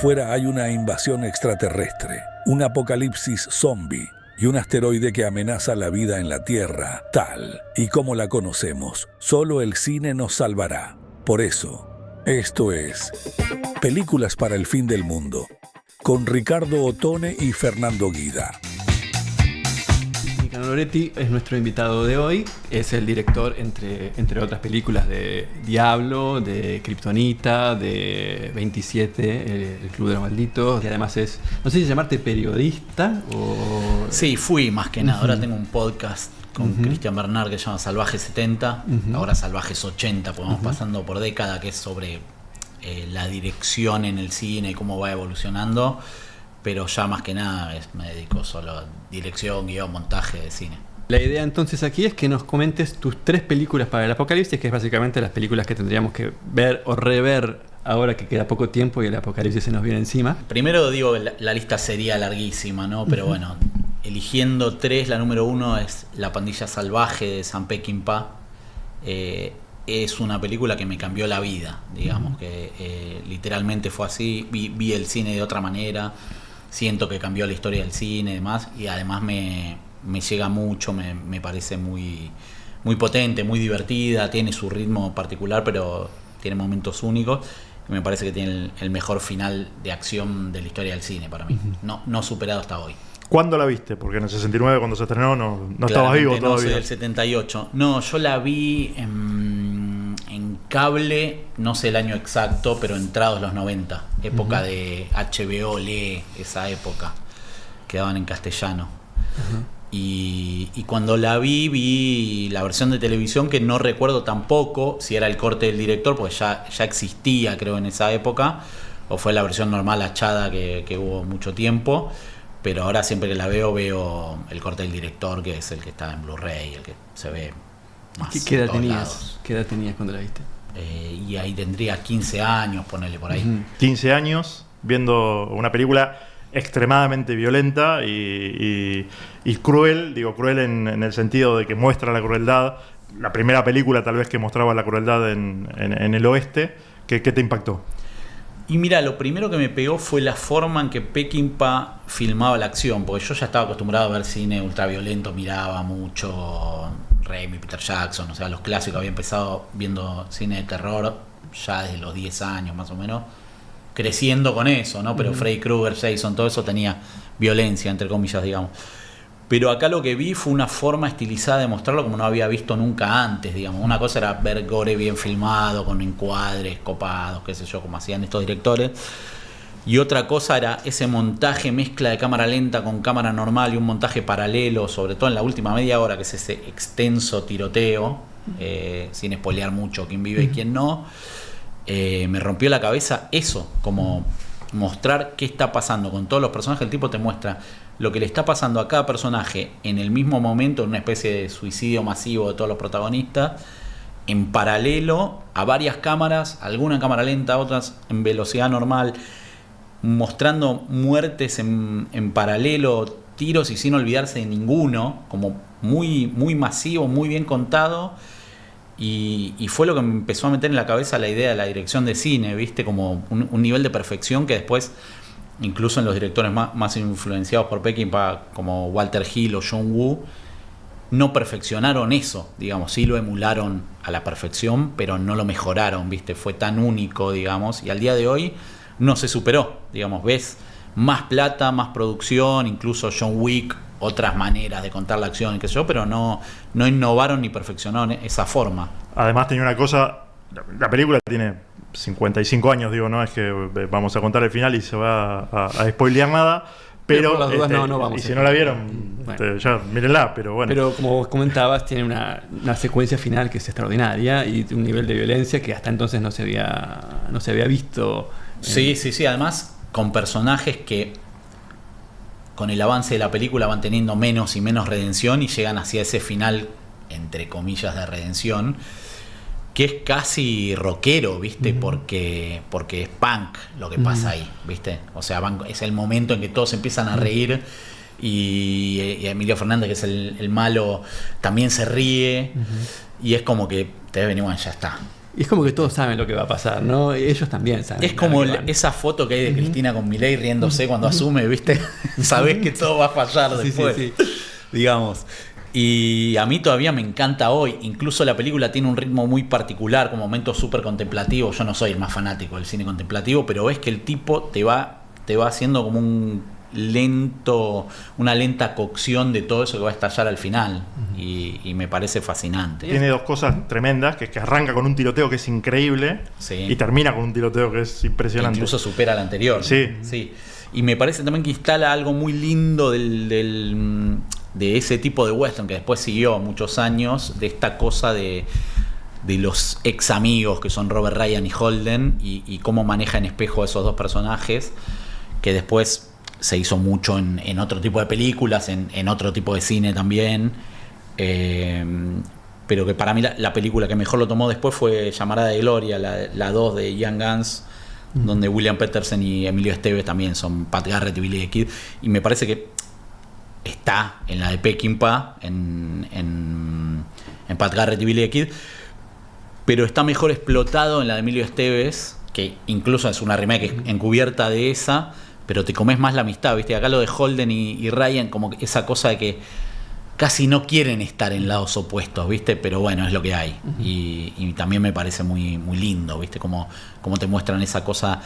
Afuera hay una invasión extraterrestre, un apocalipsis zombie y un asteroide que amenaza la vida en la Tierra, tal y como la conocemos. Solo el cine nos salvará. Por eso, esto es Películas para el Fin del Mundo, con Ricardo Ottone y Fernando Guida. Nicanor Loretti es nuestro invitado de hoy. Es el director, entre otras películas, de Diablo, de Kryptonita, de 27, El Club de los Malditos. Y además es, no sé si llamarte periodista o... Sí, fui más que nada. Ahora tengo un podcast con Cristian Bernard que se llama Salvaje 70, ahora Salvajes 80, porque vamos pasando por década, que es sobre la dirección en el cine y cómo va evolucionando. Pero ya más que nada me dedico solo a dirección, guión, montaje de cine. La idea entonces aquí es que nos comentes tus 3 películas para el apocalipsis, que es básicamente las películas que tendríamos que ver o rever ahora que queda poco tiempo y el apocalipsis se nos viene encima. Primero digo, la lista sería larguísima, ¿no? Pero bueno, eligiendo 3, la número 1 es La Pandilla Salvaje de Sam Peckinpah. Es una película que me cambió la vida, digamos, que literalmente fue así. Vi el cine de otra manera. Siento que cambió la historia del cine y demás, y además me llega mucho, me parece muy, muy potente, muy divertida, tiene su ritmo particular, pero tiene momentos únicos, y me parece que tiene el mejor final de acción de la historia del cine para mí, no superado hasta hoy. ¿Cuándo la viste? Porque en el 69, cuando se estrenó, no estabas vivo todavía. No, soy del 78. No, yo la vi en cable, no sé el año exacto, pero entrados los 90. Época de HBO, Lee, esa época. Quedaban en castellano. Y cuando la vi la versión de televisión, que no recuerdo tampoco si era el corte del director, porque ya existía, creo, en esa época, o fue la versión normal hachada que hubo mucho tiempo. Pero ahora siempre que la veo el corte del director, que es el que está en Blu-ray, el que se ve más. ¿Qué edad tenías? ¿Qué edad tenías cuando la viste? Y ahí tendría 15 años, ponele por ahí. 15 años viendo una película extremadamente violenta y cruel, digo cruel en el sentido de que muestra la crueldad. La primera película tal vez que mostraba la crueldad en el oeste. ¿Qué te impactó? Y mira, lo primero que me pegó fue la forma en que Peckinpah filmaba la acción, porque yo ya estaba acostumbrado a ver cine ultraviolento, miraba mucho Raimi, Peter Jackson, o sea, los clásicos. Había empezado viendo cine de terror ya desde los 10 años más o menos, creciendo con eso, ¿no? Pero Freddy Krueger, Jason, todo eso tenía violencia, entre comillas, digamos. Pero acá lo que vi fue una forma estilizada de mostrarlo como no había visto nunca antes, digamos. Una cosa era ver gore bien filmado, con encuadres copados, qué sé yo, como hacían estos directores. Y otra cosa era ese montaje, mezcla de cámara lenta con cámara normal y un montaje paralelo, sobre todo en la última media hora, que es ese extenso tiroteo, sin spoilear mucho quién vive y quién no. Me rompió la cabeza eso, como mostrar qué está pasando con todos los personajes. El tipo te muestra lo que le está pasando a cada personaje en el mismo momento, en una especie de suicidio masivo de todos los protagonistas, en paralelo a varias cámaras, alguna en cámara lenta, otras en velocidad normal, mostrando muertes en paralelo, tiros y sin olvidarse de ninguno, como muy, muy masivo, muy bien contado. Y fue lo que me empezó a meter en la cabeza la idea de la dirección de cine, ¿viste? Como un nivel de perfección que después, incluso en los directores más influenciados por Peckinpah, como Walter Hill o John Woo, no perfeccionaron eso, digamos. Sí lo emularon a la perfección, pero no lo mejoraron, ¿viste? Fue tan único, digamos, y al día de hoy no se superó, digamos. Ves más plata, más producción, incluso John Wick, otras maneras de contar la acción, qué sé yo, pero no innovaron ni perfeccionaron esa forma. Además tenía una cosa, la película tiene 55 años, digo, no es que vamos a contar el final y se va a spoilear nada, pero por las dudas no vamos. Y si no la vieron, bueno, ya mírenla, pero bueno. Pero como vos comentabas, tiene una secuencia final que es extraordinaria y un nivel de violencia que hasta entonces no se había visto. Sí, además con personajes que con el avance de la película van teniendo menos y menos redención y llegan hacia ese final, entre comillas, de redención, que es casi rockero, ¿viste? Porque es punk lo que pasa ahí, ¿viste? O sea, es el momento en que todos empiezan a reír y Emilio Fernández, que es el malo, también se ríe y es como que te ves venir, bueno, ya está. Y es como que todos saben lo que va a pasar, ¿no? Ellos también saben. Es como esa foto que hay de Cristina con Milei riéndose cuando asume, ¿viste? Sabés que todo va a fallar después. Sí. Digamos. Y a mí todavía me encanta hoy. Incluso la película tiene un ritmo muy particular, con momentos súper contemplativos. Yo no soy el más fanático del cine contemplativo, pero ves que el tipo te va haciendo como una lenta cocción de todo eso que va a estallar al final. Y me parece fascinante. Tiene dos cosas tremendas, que arranca con un tiroteo que es increíble, Sí. y termina con un tiroteo que es Que impresionante. incluso supera al anterior. Sí. Y me parece también que instala algo muy lindo de ese tipo de western que después siguió muchos años, de esta cosa de los ex amigos que son Robert Ryan y Holden, y cómo maneja en espejo a esos dos personajes, que después se hizo mucho en otro tipo de películas, en otro tipo de cine también. Pero que para mí la película que mejor lo tomó después fue Llamarada de Gloria, la 2 de Ian Gans, donde William Petersen y Emilio Estevez también son Pat Garrett y Billy the Kid, y me parece que está en la de Peckinpah, en Pat Garrett y Billy the Kid, pero está mejor explotado en la de Emilio Estevez, que incluso es una remake encubierta de esa, pero te comes más la amistad, ¿viste? Acá lo de Holden y Ryan, como esa cosa de que casi no quieren estar en lados opuestos, ¿viste? Pero bueno, es lo que hay. Y también me parece muy, muy lindo, ¿viste? Como te muestran esa cosa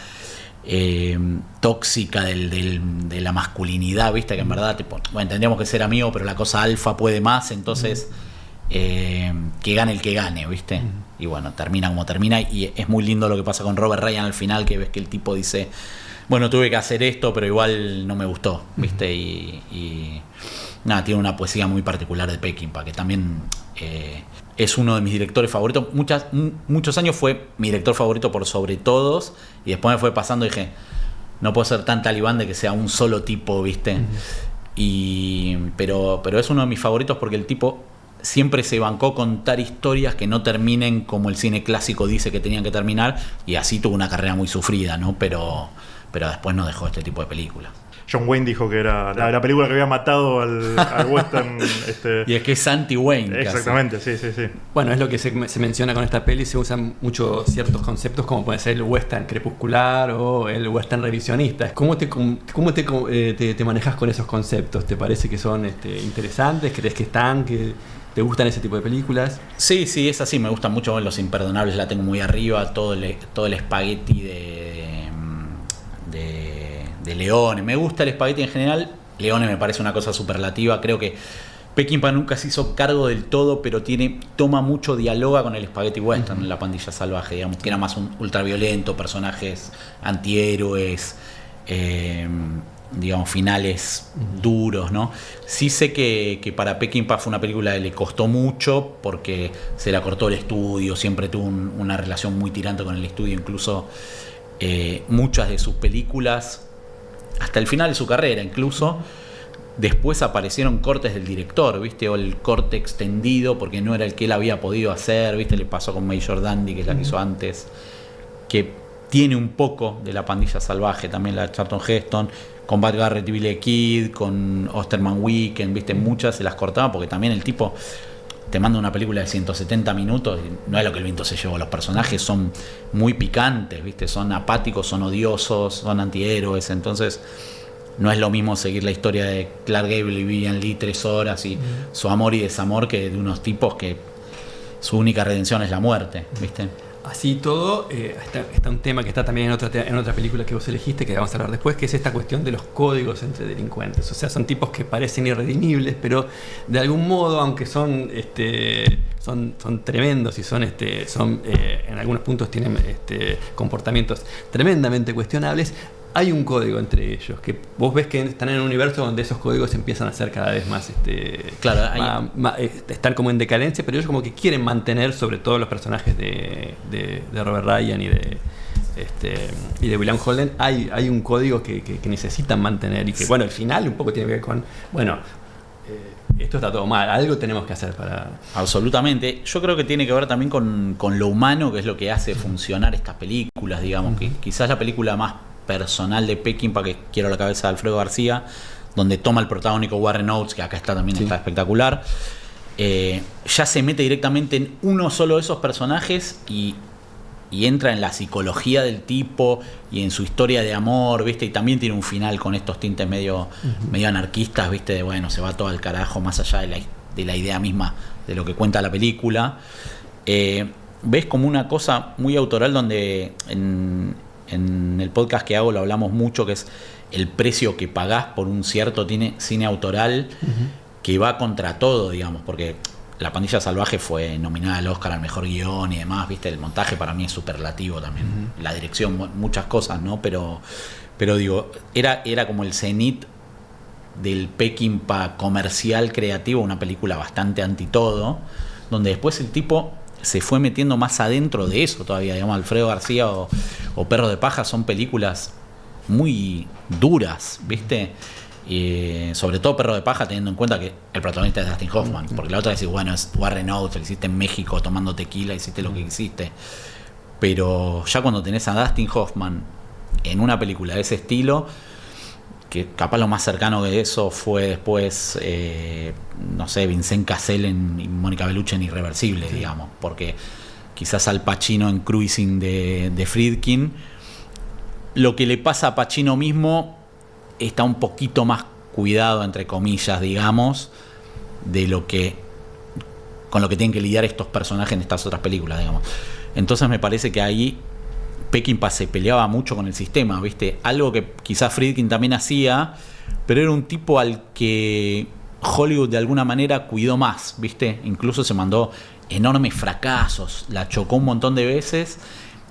tóxica de la masculinidad, ¿viste? Que en verdad, bueno, tendríamos que ser amigos, pero la cosa alfa puede más, entonces que gane el que gane, ¿viste? Y bueno, termina como termina, y es muy lindo lo que pasa con Robert Ryan al final, que ves que el tipo dice, bueno, tuve que hacer esto, pero igual no me gustó, ¿viste? Y nada, tiene una poesía muy particular de Peckinpah, que también es uno de mis directores favoritos. Muchos años fue mi director favorito por sobre todos, y después me fue pasando y dije, no puedo ser tan talibán de que sea un solo tipo, ¿viste? Pero es uno de mis favoritos porque el tipo siempre se bancó contar historias que no terminen como el cine clásico dice que tenían que terminar, y así tuvo una carrera muy sufrida, ¿no? Pero después no dejó este tipo de películas. John Wayne dijo que era la película que había matado al western. Y es que es anti-Wayne. Exactamente, sí. Bueno, es lo que se menciona con esta peli. Se usan muchos ciertos conceptos, como puede ser el western crepuscular o el western revisionista. ¿Cómo te manejas con esos conceptos? ¿Te parece que son interesantes? ¿Crees que te gustan ese tipo de películas? Sí, es así. Me gustan mucho Los Imperdonables, la tengo muy arriba. Todo el espagueti de Leone. Me gusta el espagueti en general. Leone me parece una cosa superlativa. Creo que Peckinpah nunca se hizo cargo del todo, pero toma mucho dialoga con el espagueti western, La Pandilla Salvaje, digamos, que era más un ultraviolento, personajes antihéroes, digamos, finales duros, ¿no? Sí sé que para Peckinpah fue una película que le costó mucho porque se la cortó el estudio, siempre tuvo una relación muy tirante con el estudio, incluso muchas de sus películas, hasta el final de su carrera incluso, después aparecieron cortes del director, ¿viste? O el corte extendido porque no era el que él había podido hacer, ¿viste? Le pasó con Major Dandy, que es la que hizo antes, que tiene un poco de La Pandilla Salvaje, también la de Charlton Heston, con Pat Garrett y Billy the Kid, con Osterman Weekend, ¿viste? Muchas se las cortaba porque también el tipo te manda una película de 170 minutos y no es lo que el viento se llevó. Los personajes son muy picantes, ¿viste? Son apáticos, son odiosos, son antihéroes. Entonces no es lo mismo seguir la historia de Clark Gable y Vivian Leigh 3 horas y su amor y desamor, que de unos tipos que su única redención es la muerte, ¿viste? Así todo, está un tema que está también en otra película que vos elegiste, que vamos a hablar después, que es esta cuestión de los códigos entre delincuentes. O sea, son tipos que parecen irredimibles, pero de algún modo, aunque son tremendos y son en algunos puntos tienen comportamientos tremendamente cuestionables, hay un código entre ellos, que vos ves que están en un universo donde esos códigos empiezan a ser cada vez más, claro, están como en decadencia, pero ellos como que quieren mantener, sobre todo los personajes de Robert Ryan y de William Holden, hay un código que necesitan mantener y que, bueno, al final un poco tiene que ver con, bueno, esto está todo mal, algo tenemos que hacer para... Absolutamente. Yo creo que tiene que ver también con lo humano, que es lo que hace funcionar estas películas, digamos, que quizás la película más personal de Peckinpah, que quiero la cabeza de Alfredo García, donde toma el protagónico Warren Oates, que acá también está espectacular, ya se mete directamente en uno solo de esos personajes y y entra en la psicología del tipo y en su historia de amor, ¿viste? Y también tiene un final con estos tintes medio anarquistas, ¿viste? De bueno, se va todo al carajo más allá de la idea misma de lo que cuenta la película. Ves como una cosa muy autoral donde en el podcast que hago lo hablamos mucho, que es el precio que pagás por un cierto cine autoral que va contra todo, digamos, porque La Pandilla Salvaje fue nominada al Oscar al mejor guión y demás, ¿viste? El montaje para mí es superlativo también, la dirección, muchas cosas, ¿no? Pero digo, era como el cenit del Peckinpah comercial creativo, una película bastante anti todo, donde después el tipo se fue metiendo más adentro de eso todavía, digamos. Alfredo García o Perro de Paja son películas muy duras, ¿viste? Sobre todo Perro de Paja, teniendo en cuenta que el protagonista es Dustin Hoffman, porque la otra es bueno, es Warren Oates, lo hiciste en México tomando tequila, hiciste lo que hiciste, pero ya cuando tenés a Dustin Hoffman en una película de ese estilo, que capaz lo más cercano de eso fue después no sé, Vincent Cassel y Mónica Bellucci en Irreversible, digamos, porque quizás Al Pacino en Cruising de Friedkin, lo que le pasa a Pacino mismo está un poquito más cuidado, entre comillas, digamos, de con lo que tienen que lidiar estos personajes en estas otras películas, digamos. Entonces me parece que ahí Peckinpah se peleaba mucho con el sistema, ¿viste? Algo que quizás Friedkin también hacía, pero era un tipo al que Hollywood de alguna manera cuidó más, ¿viste? Incluso se mandó enormes fracasos, la chocó un montón de veces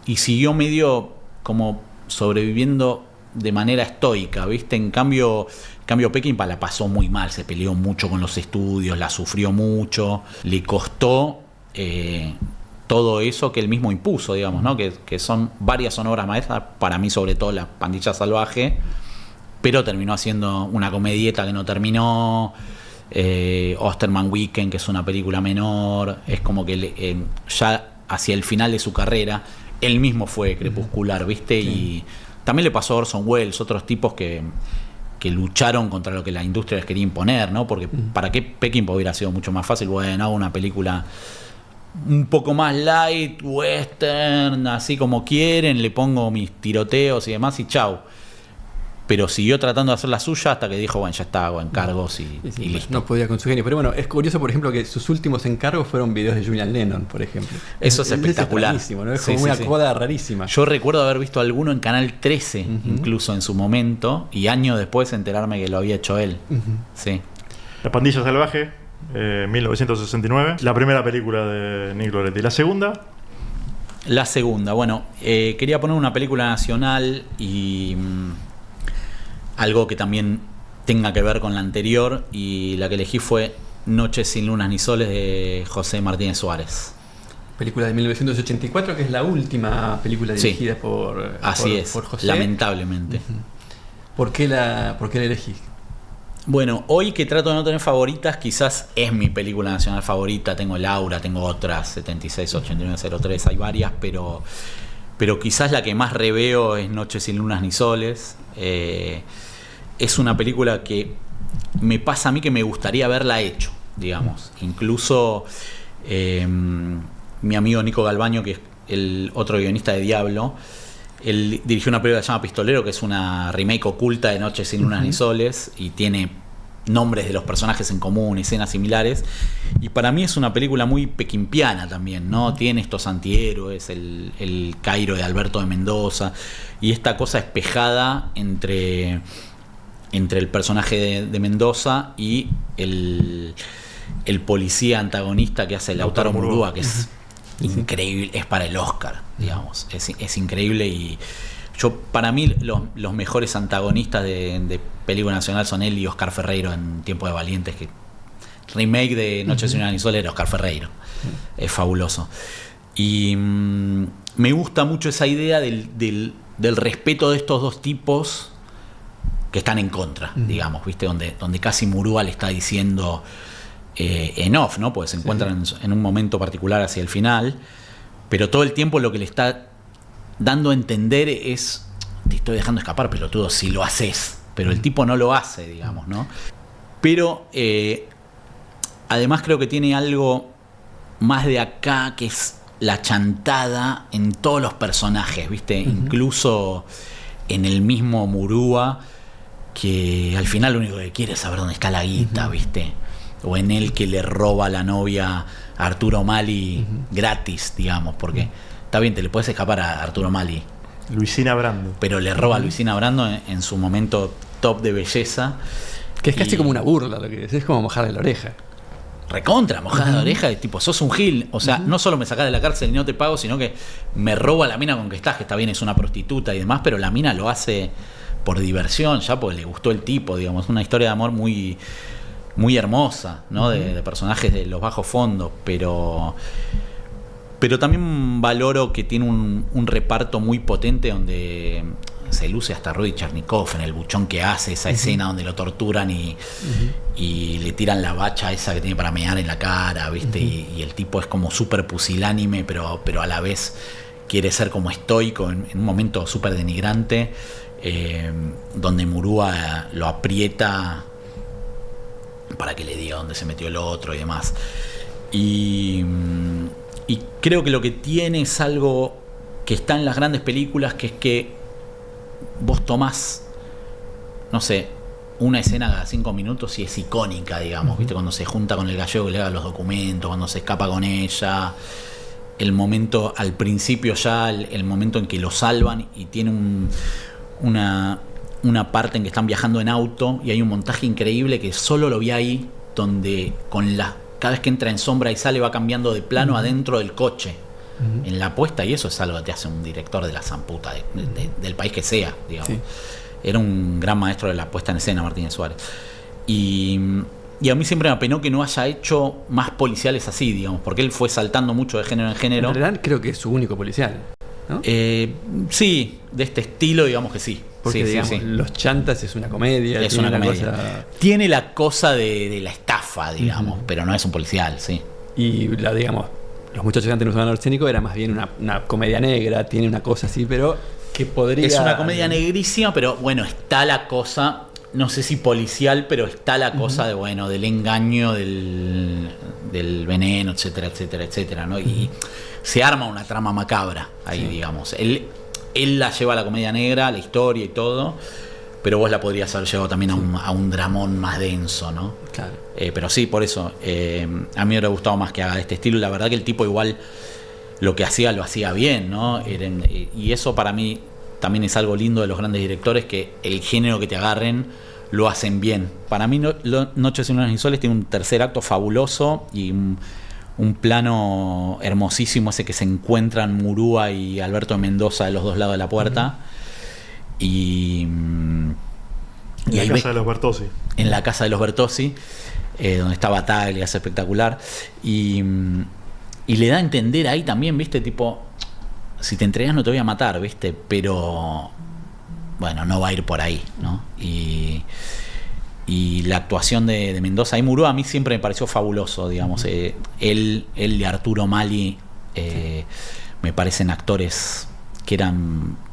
y siguió medio como sobreviviendo de manera estoica, ¿viste? En cambio Peckinpah la pasó muy mal, se peleó mucho con los estudios, la sufrió mucho, le costó todo eso que él mismo impuso, digamos, ¿no? Que son varias obras maestras, para mí sobre todo La Pandilla Salvaje, pero terminó haciendo una comedieta que no terminó, Osterman Weekend, que es una película menor, es como que ya hacia el final de su carrera, él mismo fue crepuscular, ¿viste? Sí. Y también le pasó a Orson Welles, otros tipos que lucharon contra lo que la industria les quería imponer, ¿no? Porque para qué Peckinpah hubiera sido mucho más fácil, bueno, hago una película un poco más light, western, así como quieren, le pongo mis tiroteos y demás y chau. Pero siguió tratando de hacer la suya hasta que dijo, bueno, ya está, hago encargos y listo. No podía con su genio. Pero bueno, es curioso, por ejemplo, que sus últimos encargos fueron videos de Julian Lennon, por ejemplo. Eso es espectacular. Es rarísimo, ¿no? Es como una coda rarísima. Yo recuerdo haber visto alguno en Canal 13, incluso en su momento, y años después enterarme que lo había hecho él. Sí. La Pandilla Salvaje, 1969. La primera película de Nick Loretti. ¿La segunda? La segunda, bueno, quería poner una película nacional y algo que también tenga que ver con la anterior, y la que elegí fue Noches sin lunas ni soles de José Martínez Suárez. Película de 1984, que es la última película dirigida por José. Lamentablemente. ¿Por qué la elegí? Bueno, hoy que trato de no tener favoritas, quizás es mi película nacional favorita. Tengo Laura, tengo otras, 76, 89, 03, hay varias, pero quizás la que más reveo es Noches sin lunas ni soles. Es una película que me pasa a mí que me gustaría haberla hecho, digamos. Incluso mi amigo Nico Galbaño, que es el otro guionista de Diablo, él dirigió una película que se llama Pistolero, que es una remake oculta de Noches sin lunas ni soles, y tiene nombres de los personajes en común, escenas similares, y para mí es una película muy peckinpiana también, ¿no? Tiene estos antihéroes, el Cairo de Alberto de Mendoza, y esta cosa espejada entre el personaje de Mendoza y el policía antagonista que hace Lautaro Murúa, que es increíble, es para el Oscar, digamos, es increíble. Y para mí los mejores antagonistas de película nacional son él y Oscar Ferreiro en Tiempo de Valientes, que remake de Noches sin lunas ni soles era Oscar Ferreiro. Es fabuloso. Y me gusta mucho esa idea del respeto de estos dos tipos que están en contra, digamos, ¿viste? Donde casi Murúa le está diciendo en off, ¿no? Porque se encuentran en un momento particular hacia el final, pero todo el tiempo lo que le está dando a entender es: te estoy dejando escapar, pelotudo, si lo haces. Pero el tipo no lo hace, digamos, ¿no? Pero además creo que tiene algo más de acá, que es la chantada en todos los personajes, ¿viste? Incluso en el mismo Murúa, que al final lo único que quiere es saber dónde está la guita, ¿viste? O en él, que le roba a la novia a Arturo Mali gratis, digamos, porque está bien, te le puedes escapar a Arturo Mali, Luisina Brando. pero le roba a Luisina Brando en su momento top de belleza. Que es casi Y como una burla lo que decís, es como mojarle la oreja. recontra mojada de oreja, de tipo, sos un gil. O sea, no solo me sacás de la cárcel y no te pago, sino que me roba la mina con que estás, que está bien, es una prostituta y demás, pero la mina lo hace por diversión, ya porque le gustó el tipo, digamos. Es una historia de amor muy, muy hermosa, ¿no? De personajes de los bajos fondos, pero también valoro que tiene un reparto muy potente donde se luce hasta Rudy Chernikov en el buchón que hace, esa escena donde lo torturan y le tiran la bacha esa que tiene para mear en la cara, ¿viste? Y el tipo es como súper pusilánime, pero a la vez quiere ser como estoico en un momento súper denigrante, donde Murúa lo aprieta para que le diga dónde se metió el otro y demás. Y creo que lo que tiene es algo que está en las grandes películas, que es que vos tomás, no sé, una escena cada 5 minutos y es icónica, digamos, ¿viste? Cuando se junta con el gallego que le haga los documentos, cuando se escapa con ella, el momento al principio ya, el momento en que lo salvan y tiene una parte en que están viajando en auto y hay un montaje increíble que solo lo vi ahí, donde cada vez que entra en sombra y sale va cambiando de plano adentro del coche, en la puesta, y eso es algo que te hace un director de la zamputa del país que sea, digamos. Sí. Era un gran maestro de la puesta en escena, Martínez Suárez. Y a mí siempre me apenó que no haya hecho más policiales así, digamos, porque él fue saltando mucho de género en género. En realidad creo que es su único policial, ¿no? Sí, de este estilo, digamos que sí. Porque sí, digamos, sí. Los Chantas es una comedia. Es una comedia. Tiene la cosa de la estafa, digamos, pero no es un policial, sí. Y digamos, Los muchachos que antes no usaban arsénico era más bien una comedia negra, tiene una cosa así, pero que podría... Es una comedia negrísima, pero bueno, está la cosa, no sé si policial, pero está la cosa de, bueno, del engaño, del veneno, etcétera, etcétera, etcétera, ¿no? Y se arma una trama macabra ahí, digamos. Él la lleva a la comedia negra, la historia y todo, pero vos la podrías haber llevado también a un dramón más denso, ¿no? Claro. Pero sí, por eso, a mí me hubiera gustado más que haga de este estilo. La verdad que el tipo igual lo que hacía, lo hacía bien, ¿no? Y eso para mí también es algo lindo de los grandes directores, que el género que te agarren lo hacen bien. Para mí Noches sin lunas ni soles tiene un tercer acto fabuloso y un plano hermosísimo, ese que se encuentran Murúa y Alberto Mendoza de los dos lados de la puerta. En la casa de los Bertozzi. En la casa de los Bertozzi, donde está Bataglia, es espectacular. Y le da a entender ahí también, ¿viste? Tipo, si te entregas no te voy a matar, ¿viste? Pero, bueno, no va a ir por ahí, ¿no? Y la actuación de Mendoza y Murúa a mí siempre me pareció fabuloso, digamos. Él y Arturo Mali me parecen actores que eran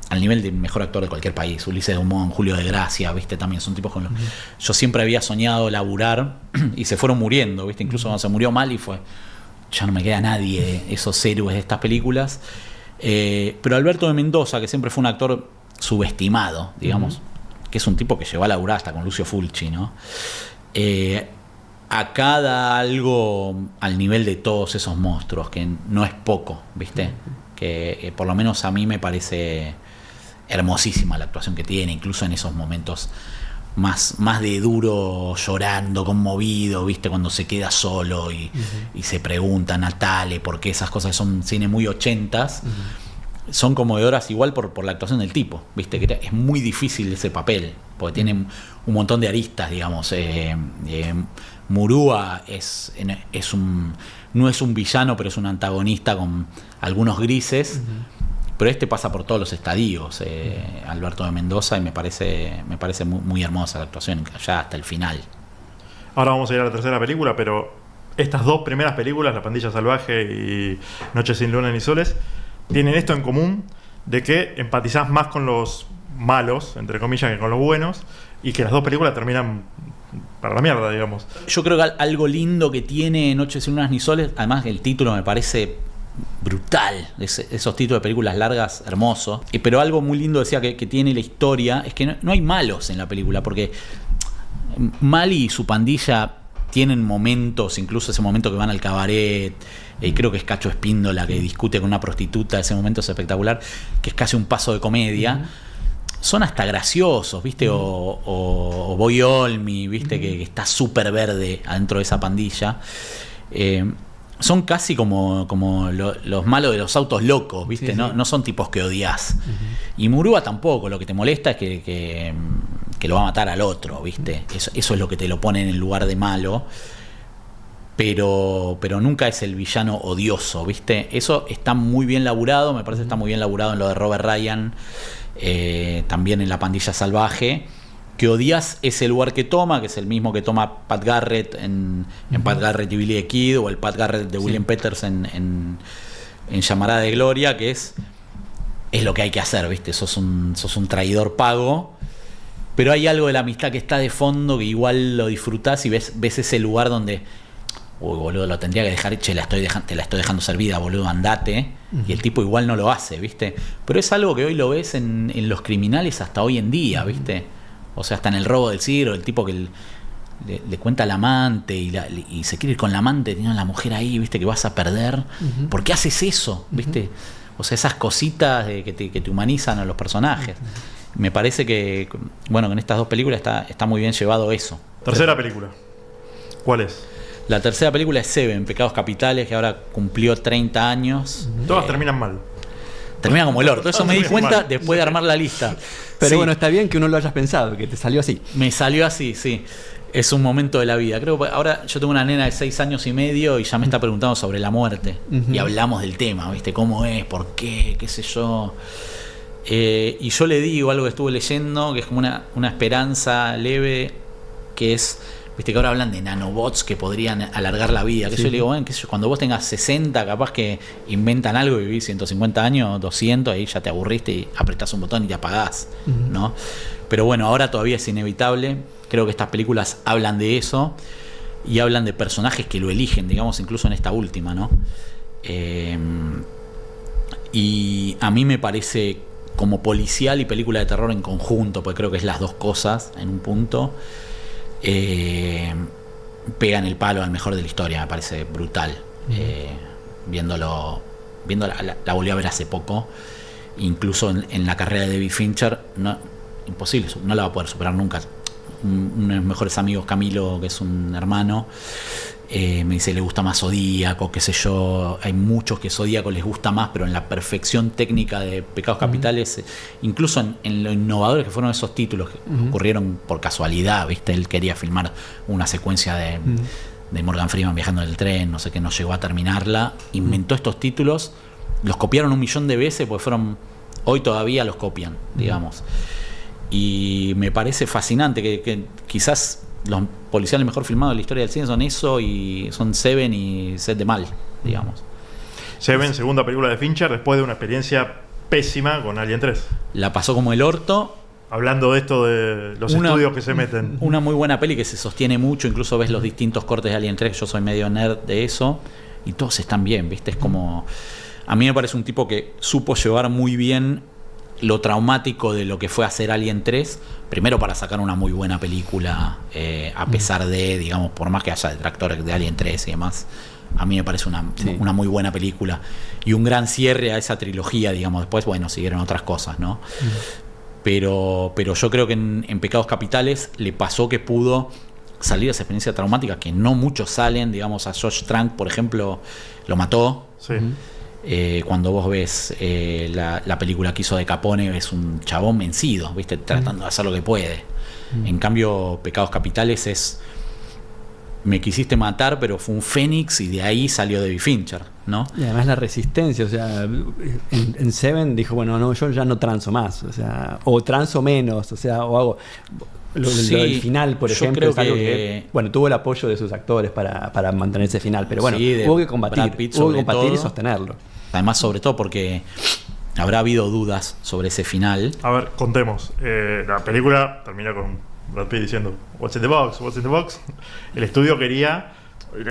al nivel del mejor actor de cualquier país. Ulises Dumont, Julio de Gracia, ¿viste? También son tipos con los... Yo siempre había soñado laburar y se fueron muriendo, ¿viste? Incluso cuando se murió Mali fue... Ya no me queda nadie, esos héroes de estas películas. Pero Alberto de Mendoza, que siempre fue un actor subestimado, digamos, que es un tipo que llegó a laburar hasta con Lucio Fulci, ¿no? Acá da algo al nivel de todos esos monstruos, que no es poco, ¿viste? Que por lo menos a mí me parece hermosísima la actuación que tiene, incluso en esos momentos más de duro, llorando, conmovido, ¿viste? Cuando se queda solo y se pregunta Natale, porque esas cosas son cine muy 80s, son conmovedoras igual por la actuación del tipo, ¿viste? Que es muy difícil ese papel, porque tiene un montón de aristas, digamos. Murúa no es un villano, pero es un antagonista con algunos grises. Pero este pasa por todos los estadios, Alberto de Mendoza, y me parece muy, muy hermosa la actuación, ya hasta el final. Ahora vamos a ir a la tercera película, pero estas dos primeras películas, La Pandilla Salvaje y Noches sin lunas ni soles, tienen esto en común, de que empatizás más con los malos, entre comillas, que con los buenos, y que las dos películas terminan para la mierda, digamos. Yo creo que algo lindo que tiene Noches sin lunas ni soles, además el título me parece brutal. Esos títulos de películas largas, hermosos. Pero algo muy lindo decía que tiene la historia es que no hay malos en la película, porque Mali y su pandilla tienen momentos, incluso ese momento que van al cabaret, y creo que es Cacho Espíndola que discute con una prostituta, ese momento es espectacular, que es casi un paso de comedia. Son hasta graciosos, ¿viste? O Boy Olmi, ¿viste? Que está súper verde adentro de esa pandilla. Son casi como los malos de los autos locos, ¿viste? Sí, sí. No son tipos que odias. Y Murúa tampoco, lo que te molesta es que lo va a matar al otro, ¿viste? Eso es lo que te lo pone en el lugar de malo. Pero nunca es el villano odioso, ¿viste? Eso está muy bien laburado, me parece que está muy bien laburado en lo de Robert Ryan, también en La pandilla salvaje. Que odias ese lugar que toma, que es el mismo que toma Pat Garrett en Pat Garrett y Billy the Kid, o el Pat Garrett de William Peters en Llamarada de Gloria, que es lo que hay que hacer, ¿viste? Sos un traidor pago, pero hay algo de la amistad que está de fondo que igual lo disfrutás y ves ese lugar donde, uy, boludo, lo tendría que dejar, che, te la estoy dejando servida, boludo, andate. Y el tipo igual no lo hace, ¿viste? Pero es algo que hoy lo ves en los criminales hasta hoy en día, ¿viste? O sea, hasta en el robo del siglo, el tipo que le cuenta al amante y se quiere ir con la amante teniendo a la mujer ahí, ¿viste? Que vas a perder. ¿Por qué haces eso? ¿Viste? O sea, esas cositas que te humanizan a los personajes. Me parece que, bueno, que en estas dos películas está muy bien llevado eso. Tercera película. ¿Cuál es? La tercera película es Seven, Pecados Capitales, que ahora cumplió 30 años. Todas terminan mal. Termina como el orto. Eso me di cuenta después de armar la lista. Pero sí, bueno, está bien que uno lo hayas pensado, que te salió así. Me salió así, sí. Es un momento de la vida. Creo que ahora yo tengo una nena de 6 años y medio y ya me está preguntando sobre la muerte. Y hablamos del tema, ¿viste? ¿Cómo es? ¿Por qué? ¿Qué sé yo? Y yo le digo algo que estuve leyendo, que es como una esperanza leve, que es... Viste que ahora hablan de nanobots que podrían alargar la vida. Que yo le digo, bueno, cuando vos tengas 60, capaz que inventan algo y vivís 150 años, 200, ahí ya te aburriste y apretás un botón y te apagás, ¿no? Pero bueno, ahora todavía es inevitable. Creo que estas películas hablan de eso y hablan de personajes que lo eligen, digamos, incluso en esta última, ¿no? Y a mí me parece como policial y película de terror en conjunto, porque creo que es las dos cosas en un punto. Pegan el palo al mejor de la historia, me parece brutal. La volví a ver hace poco, incluso en la carrera de David Fincher, imposible, no la va a poder superar nunca. Uno de mis mejores amigos, Camilo, que es un hermano, me dice le gusta más Zodíaco, qué sé yo. Hay muchos que Zodíaco les gusta más, pero en la perfección técnica de Pecados Capitales, incluso en lo innovadores que fueron esos títulos que ocurrieron por casualidad, ¿viste? Él quería filmar una secuencia de Morgan Freeman viajando en el tren, no sé qué, no llegó a terminarla, inventó estos títulos, los copiaron 1.000.000 de veces, porque hoy todavía los copian, digamos. Y me parece fascinante que quizás los policiales mejor filmados de la historia del cine son eso, y son Seven y Set de Mal, digamos. Seven, segunda película de Fincher, después de una experiencia pésima con Alien 3. La pasó como el orto. Hablando de esto de los estudios que se meten. Una muy buena peli que se sostiene mucho, incluso ves los distintos cortes de Alien 3, que yo soy medio nerd de eso, y todos están bien, ¿viste? Es como... A mí me parece un tipo que supo llevar muy bien lo traumático de lo que fue hacer Alien 3, primero para sacar una muy buena película, a pesar de, digamos, por más que haya detractores de Alien 3 y demás, a mí me parece una muy buena película y un gran cierre a esa trilogía, digamos. Después, bueno, siguieron otras cosas, ¿no? Pero yo creo que en Pecados Capitales le pasó que pudo salir de esa experiencia traumática, que no muchos salen, digamos. A Josh Trank, por ejemplo, lo mató. Sí. Cuando vos ves la película que hizo de Capone, ves un chabón vencido, ¿viste? Tratando de hacer lo que puede. En cambio, Pecados Capitales es: me quisiste matar, pero fue un fénix, y de ahí salió David Fincher, ¿no? Y además la resistencia, o sea, en Seven dijo, bueno, no, yo ya no transo más, o sea, o transo menos, o sea, o hago... Lo del final, por ejemplo, es algo que, bueno, tuvo el apoyo de sus actores para mantener ese final, pero bueno, hubo que combatir y sostenerlo. Además, sobre todo porque habrá habido dudas sobre ese final. A ver, contemos. La película termina con Brad Pitt diciendo "What's in the box? What's in the box?". El estudio quería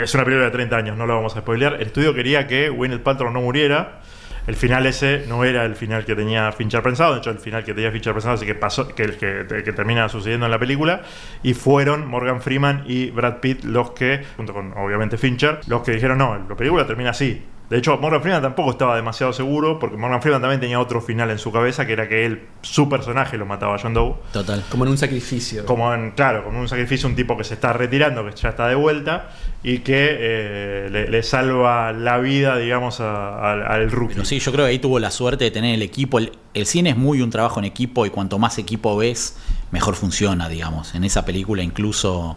es una película de 30 años, no la vamos a spoilear. El estudio quería que Gwyneth Paltrow no muriera. El final ese no era el final que tenía Fincher pensado. De hecho, el final que tenía Fincher pensado, así que pasó, que termina sucediendo en la película. Y fueron Morgan Freeman y Brad Pitt los que, junto con obviamente Fincher, los que dijeron: no, la película termina así. De hecho, Morgan Freeman tampoco estaba demasiado seguro, porque Morgan Freeman también tenía otro final en su cabeza, que era que su personaje lo mataba a John Doe. Total. Como en un sacrificio. Como un sacrificio, un tipo que se está retirando, que ya está de vuelta, y que le salva la vida, digamos, al rookie. Pero sí, yo creo que ahí tuvo la suerte de tener el equipo. El cine es muy un trabajo en equipo, y cuanto más equipo ves, mejor funciona, digamos. En esa película incluso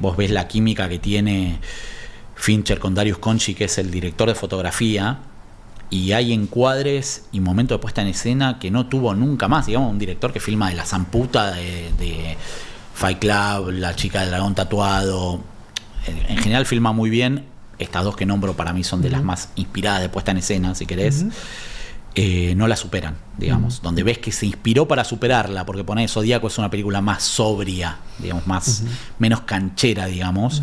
vos ves la química que tiene Fincher con Darius Khondji, que es el director de fotografía, y hay encuadres y momentos de puesta en escena que no tuvo nunca más. Digamos, un director que filma de la zamputa de Fight Club, La chica del dragón tatuado. En general filma muy bien. Estas dos que nombro para mí son de las más inspiradas de puesta en escena, si querés. No la superan, digamos. Donde ves que se inspiró para superarla, porque poner Zodíaco es una película más sobria, digamos, menos canchera, digamos.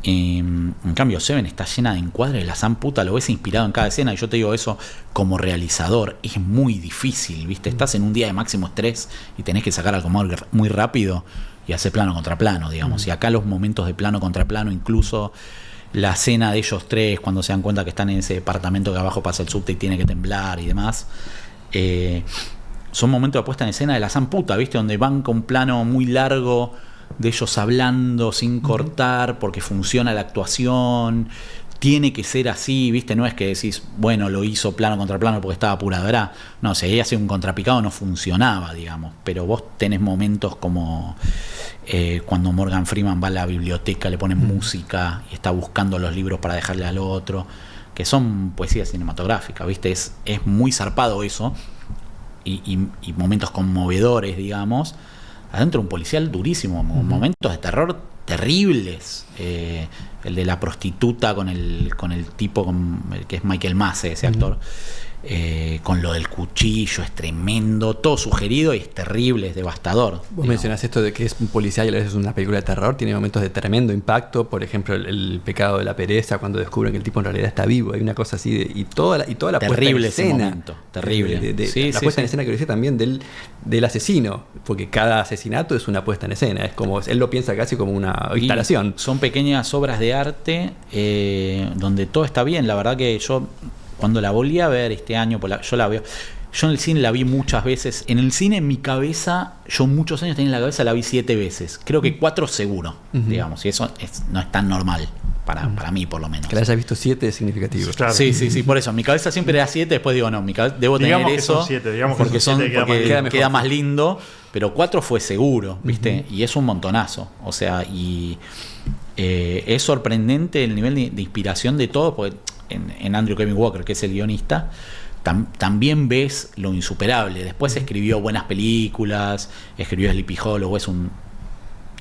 En cambio, Seven está llena de encuadres de la zamputa, lo ves inspirado en cada escena. Y yo te digo eso como realizador, es muy difícil, ¿viste? Estás en un día de máximo estrés y tenés que sacar algo muy rápido y hacer plano contra plano, digamos. Y acá los momentos de plano contra plano, incluso la escena de ellos tres cuando se dan cuenta que están en ese departamento que abajo pasa el subte y tiene que temblar y demás, son momentos de puesta en escena de la zamputa, ¿viste? Donde van con plano muy largo de ellos hablando sin cortar, porque funciona la actuación, tiene que ser así, ¿viste? No es que decís, bueno, lo hizo plano contra plano porque estaba apurado, ¿verdad? No, si ahí hacía un contrapicado no funcionaba, digamos. Pero vos tenés momentos como cuando Morgan Freeman va a la biblioteca, le ponen música y está buscando los libros para dejarle al otro, que son poesía cinematográfica, ¿viste? Es muy zarpado eso, y momentos conmovedores, digamos. Adentro un policial durísimo, momentos de terror terribles. El de la prostituta con el tipo que es Michael Massey, ese actor, con lo del cuchillo, es tremendo, todo sugerido y es terrible, es devastador. Vos mencionás esto de que es un policial y a veces es una película de terror, tiene momentos de tremendo impacto, por ejemplo el pecado de la pereza, cuando descubren que el tipo en realidad está vivo, hay una cosa así y toda la terrible puesta en escena, momento, terrible. La puesta en escena que lo dice también del asesino, porque cada asesinato es una puesta en escena, es como él lo piensa casi como una instalación. Son pequeñas obras de arte donde todo está bien. La verdad que yo cuando la volví a ver este año, yo en el cine la vi muchas veces. En el cine, en mi cabeza, yo muchos años tenía en la cabeza, la vi 7 veces. Creo que 4 seguro, digamos. Y eso no es tan normal para mí, por lo menos. Que la hayas visto 7 es significativo. Claro. Sí, por eso. En mi cabeza siempre era 7, después digo, no, debo tener digamos eso. Que son 7, porque queda más lindo. Pero 4 fue seguro, ¿viste? Y es un montonazo. O sea, y es sorprendente el nivel de inspiración de todo, porque en Andrew Kevin Walker, que es el guionista, también ves lo insuperable. Después escribió buenas películas, escribió Sleepy Hollow, es un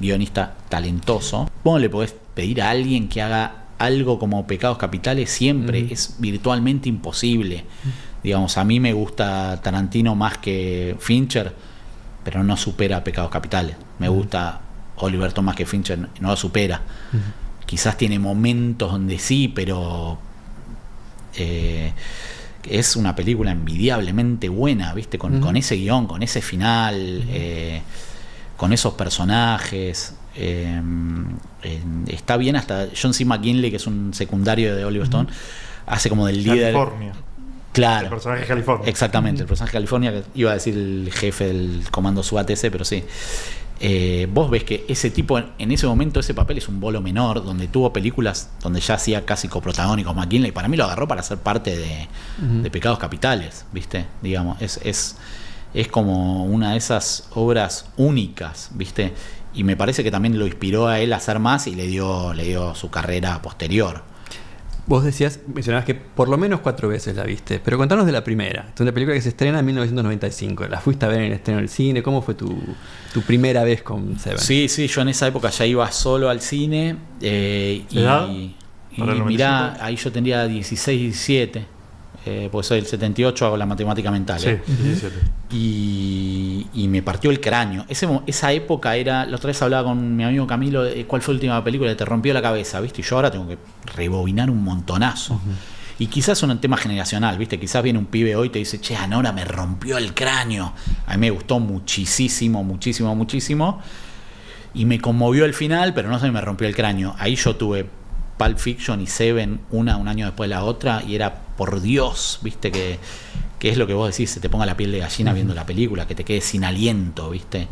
guionista talentoso. ¿Cómo le podés pedir a alguien que haga algo como Pecados Capitales? Siempre es virtualmente imposible. Digamos, a mí me gusta Tarantino más que Fincher, pero no supera Pecados Capitales. Me gusta Oliver Stone más que Fincher, no lo supera. Quizás tiene momentos donde sí, pero es una película envidiablemente buena, ¿viste? Con ese guión, con ese final, con esos personajes. Está bien. Hasta John C. McGinley, que es un secundario de Oliver Stone, hace como del líder. California. Claro. El personaje de California. Exactamente, el personaje de California, que iba a decir el jefe del comando SWAT ese, pero sí. Vos ves que ese tipo en ese momento, ese papel es un bolo menor, donde tuvo películas donde ya hacía casi coprotagónicos. McKinley para mí lo agarró para ser parte de Pecados Capitales, ¿viste? Digamos, es como una de esas obras únicas, ¿viste? Y me parece que también lo inspiró a él a hacer más y le dio su carrera posterior. Vos mencionabas que por lo menos 4 veces la viste, pero contanos de la primera. Es una película que se estrena en 1995. ¿La fuiste a ver en el estreno del cine? ¿Cómo fue tu primera vez con Seven? Sí, yo en esa época ya iba solo al cine. Y mirá, ahí yo tendría 16, 17. porque soy del 78, hago la matemática mental. Sí, 17. Y me partió el cráneo. Esa época era, la otra vez hablaba con mi amigo Camilo de cuál fue la última película que te rompió la cabeza, ¿viste? Y yo ahora tengo que rebobinar un montonazo. Y quizás es un tema generacional, ¿viste? Quizás viene un pibe hoy y te dice, che, Anora me rompió el cráneo. A mí me gustó muchísimo, muchísimo, muchísimo. Y me conmovió el final, pero no se me rompió el cráneo. Ahí yo tuve Pulp Fiction y Seven, un año después de la otra, y era, por Dios, ¿viste? Que es lo que vos decís, se te ponga la piel de gallina viendo la película, que te quedes sin aliento, ¿viste?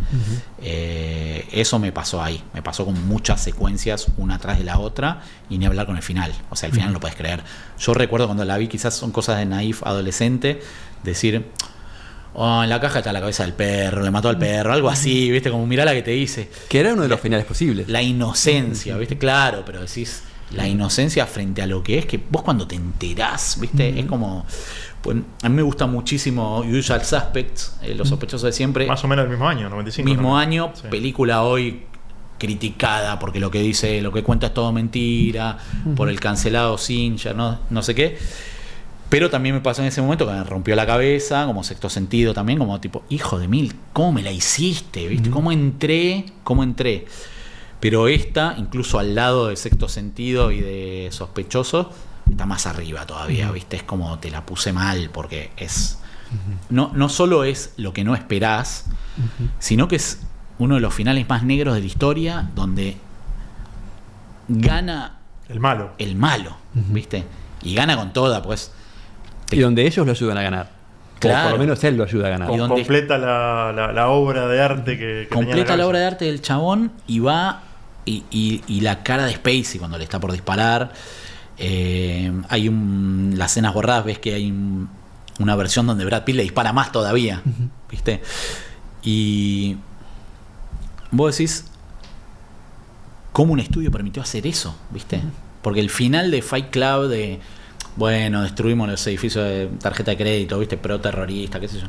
Eso me pasó ahí. Me pasó con muchas secuencias, una atrás de la otra, y ni hablar con el final. O sea, el final no lo puedes creer. Yo recuerdo cuando la vi, quizás son cosas de naif adolescente, decir... en la caja está la cabeza del perro, le mató al perro, algo así, ¿viste? Como mirá la que te dice. Que era uno de los finales posibles. La inocencia, ¿viste? Claro, pero decís, la inocencia frente a lo que es, que vos cuando te enterás, ¿viste? Es como... Pues, a mí me gusta muchísimo Usual Suspects, Los sospechosos de siempre. Más o menos el mismo año, 95. Mismo ¿no? año, Sí. película hoy criticada porque lo que dice, lo que cuenta es todo mentira, por el cancelado Singer, no sé qué. Pero también me pasó en ese momento que me rompió la cabeza, como Sexto Sentido también, como tipo, hijo de mil, ¿cómo me la hiciste? ¿Viste? ¿Cómo entré? Pero esta, incluso al lado de Sexto Sentido y de Sospechosos, está más arriba todavía, ¿viste? Es como te la puse mal, porque es... No solo es lo que no esperás, sino que es uno de los finales más negros de la historia, donde gana El malo. ¿viste? Y gana con toda, pues... Y donde ellos lo ayudan a ganar. Claro. O por lo menos él lo ayuda a ganar. Y donde- Completa la obra de arte que completa tenía la obra de arte del chabón y va y la cara de Spacey cuando le está por disparar. Hay las escenas borradas, ves que hay una versión donde Brad Pitt le dispara más todavía, ¿viste? Y vos decís, ¿cómo un estudio permitió hacer eso? ¿Viste? Porque el final de Fight Club de, bueno, destruimos los edificios de tarjeta de crédito, ¿viste? Pro terrorista, qué sé yo.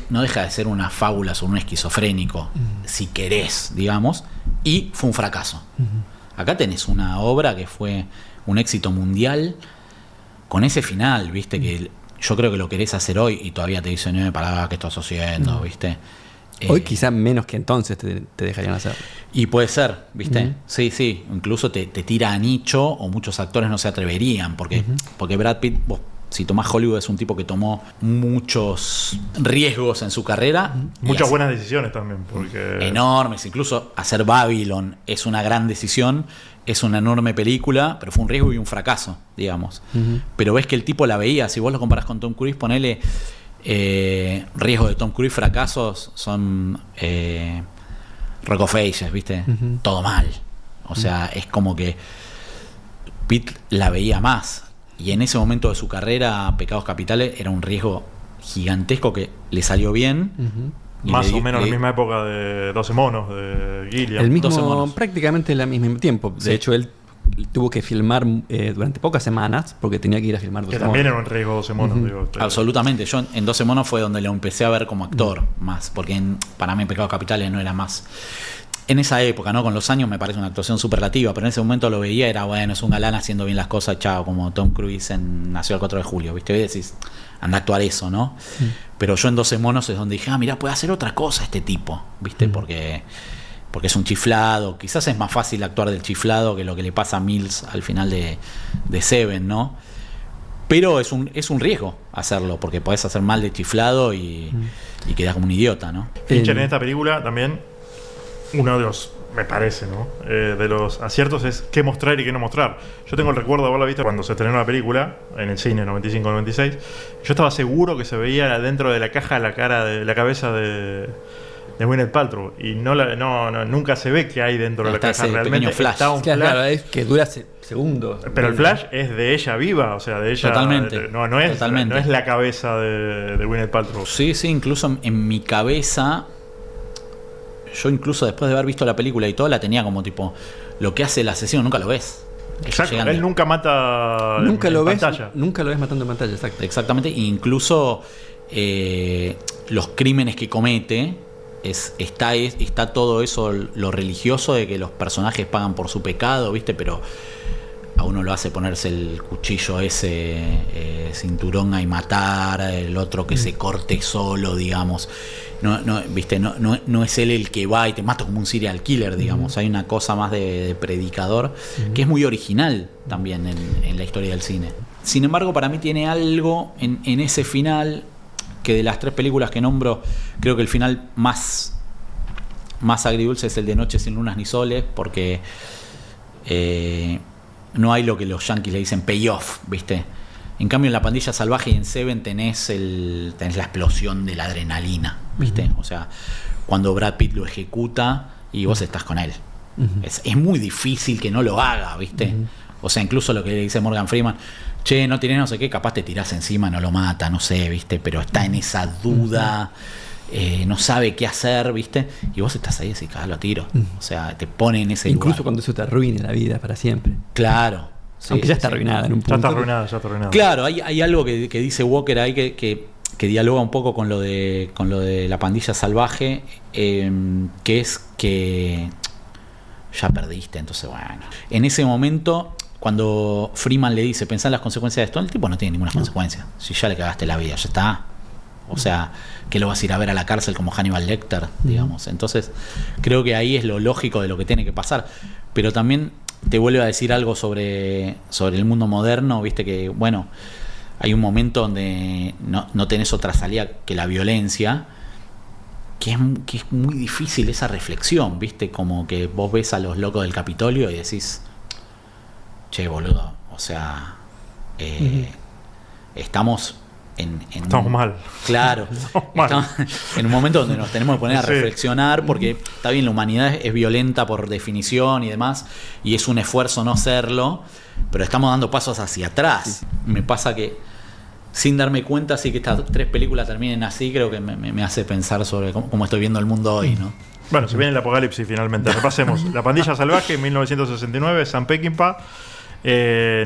No deja de ser una fábula sobre un esquizofrénico, si querés, digamos, y fue un fracaso. Acá tenés una obra que fue un éxito mundial con ese final, ¿viste? Que yo creo que lo querés hacer hoy y todavía te dicen, pará, ¿qué estás haciendo? ¿Viste? Hoy quizá menos que entonces te dejarían hacer. Y puede ser, ¿viste? Sí, incluso te tira a nicho, o muchos actores no se atreverían, porque Brad Pitt, si tomás Hollywood, es un tipo que tomó muchos riesgos en su carrera. Muchas buenas decisiones también, porque... Enormes, incluso hacer Babylon es una gran decisión, es una enorme película, pero fue un riesgo y un fracaso, digamos. Pero ves que el tipo la veía, si vos lo comparás con Tom Cruise, ponele riesgos de Tom Cruise, fracasos son Rock of Ages, ¿viste? Todo mal. O sea, es como que Pitt la veía más. Y en ese momento de su carrera, Pecados Capitales era un riesgo gigantesco que le salió bien. Y Más o menos la misma época de 12 monos, de Gilliam. El 12 mismo, monos. prácticamente al mismo tiempo. De Sí. hecho, él tuvo que filmar durante pocas semanas porque tenía que ir a filmar 12 Que también monos. era un riesgo 12 monos. Digo, Absolutamente. Yo en 12 monos fue donde lo empecé a ver como actor más, porque para mí Pecados Capitales no era más. En esa época, ¿no? Con los años me parece una actuación superlativa, pero en ese momento lo veía, era bueno, es un galán haciendo bien las cosas, chao, como Tom Cruise Nació el 4 de julio, ¿viste? Y decís, anda a actuar eso, ¿no? Pero yo en 12 monos es donde dije, mirá, puede hacer otra cosa este tipo, ¿viste? Porque es un chiflado, quizás es más fácil actuar del chiflado que lo que le pasa a Mills al final de Seven, ¿no? Pero es un riesgo hacerlo, porque podés hacer mal de chiflado y quedás como un idiota, ¿no? Fincher en esta película también, uno de los, me parece, ¿no? De los aciertos es qué mostrar y qué no mostrar. Yo tengo el recuerdo de haberla visto cuando se estrenó la película, en el cine 95-96. Yo estaba seguro que se veía dentro de la caja la cabeza de Gwyneth Paltrow. Y nunca se ve qué hay dentro de la Está caja. ese Realmente pequeño flash. está un flash. Claro, es que dura segundos. Pero el flash es de ella viva, o sea, de ella. Totalmente. No Totalmente. es la cabeza de Gwyneth Paltrow. Sí, incluso en mi cabeza, yo incluso después de haber visto la película y todo, la tenía como tipo, lo que hace el asesino nunca lo ves. Exacto, Llegan él de- nunca mata Nunca en lo ves, pantalla. nunca lo ves matando en pantalla, exacto. Exactamente, e incluso los crímenes que comete, está todo eso, lo religioso de que los personajes pagan por su pecado, ¿viste? Pero a uno lo hace ponerse el cuchillo ese cinturón y matar, el otro que se corte solo, digamos. ¿Viste? No es él el que va y te mata como un serial killer, digamos. Hay una cosa más de predicador que es muy original también en la historia del cine. Sin embargo, para mí tiene algo en ese final que de las 3 películas que nombro, creo que el final más agridulce es el de Noche sin lunas ni soles, porque no hay lo que los yankees le dicen payoff, ¿viste? En cambio, en La Pandilla Salvaje y en Seven tenés la explosión de la adrenalina, ¿viste? O sea, cuando Brad Pitt lo ejecuta y vos estás con él. Es muy difícil que no lo haga, ¿viste? O sea, incluso lo que le dice Morgan Freeman, che, no tenés no sé qué, capaz te tirás encima, no lo mata, no sé, ¿viste? Pero está en esa duda, no sabe qué hacer, ¿viste? Y vos estás ahí así, cagalo a tiro. O sea, te pone en ese Incluso lugar. cuando eso te arruine la vida para siempre. Claro. Sí, aunque ya está arruinada en un punto. Ya está arruinada. Claro, hay algo que dice Walker ahí que dialoga un poco con lo de La Pandilla Salvaje, que es que ya perdiste, entonces bueno. En ese momento, cuando Freeman le dice, pensá en las consecuencias de esto, el tipo no tiene ninguna consecuencia. Si ya le cagaste la vida, ya está. O sea, que lo vas a ir a ver a la cárcel como Hannibal Lecter, digamos. Entonces, creo que ahí es lo lógico de lo que tiene que pasar. Pero también te vuelve a decir algo sobre el mundo moderno, viste que, bueno, hay un momento donde no tenés otra salida que la violencia, que es muy difícil esa reflexión, viste, como que vos ves a los locos del Capitolio y decís, che, boludo, o sea, estamos estamos mal. Claro, estamos en un momento donde nos tenemos que poner a reflexionar, porque está bien, la humanidad es violenta por definición y demás, y es un esfuerzo no serlo, pero estamos dando pasos hacia atrás. Me pasa que sin darme cuenta, así que estas 3 películas terminen así, creo que me hace pensar sobre cómo estoy viendo el mundo hoy, ¿no? Bueno, se viene el apocalipsis finalmente. Repasemos. La Pandilla Salvaje, 1969, Sam Peckinpah.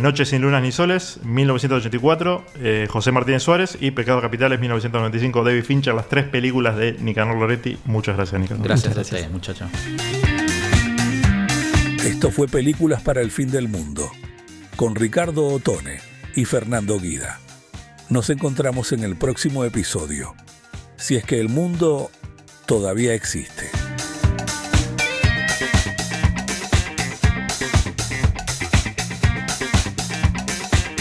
Noche sin lunas ni soles, 1984, José Martínez Suárez, y Pecado Capitales, 1995, David Fincher. Las 3 películas de Nicanor Loretti. Muchas gracias, Nicanor. Gracias a ustedes, muchachos. Esto fue Películas para el Fin del Mundo, con Ricardo Ottone y Fernando Guida. Nos encontramos en el próximo episodio, si es que el mundo todavía existe.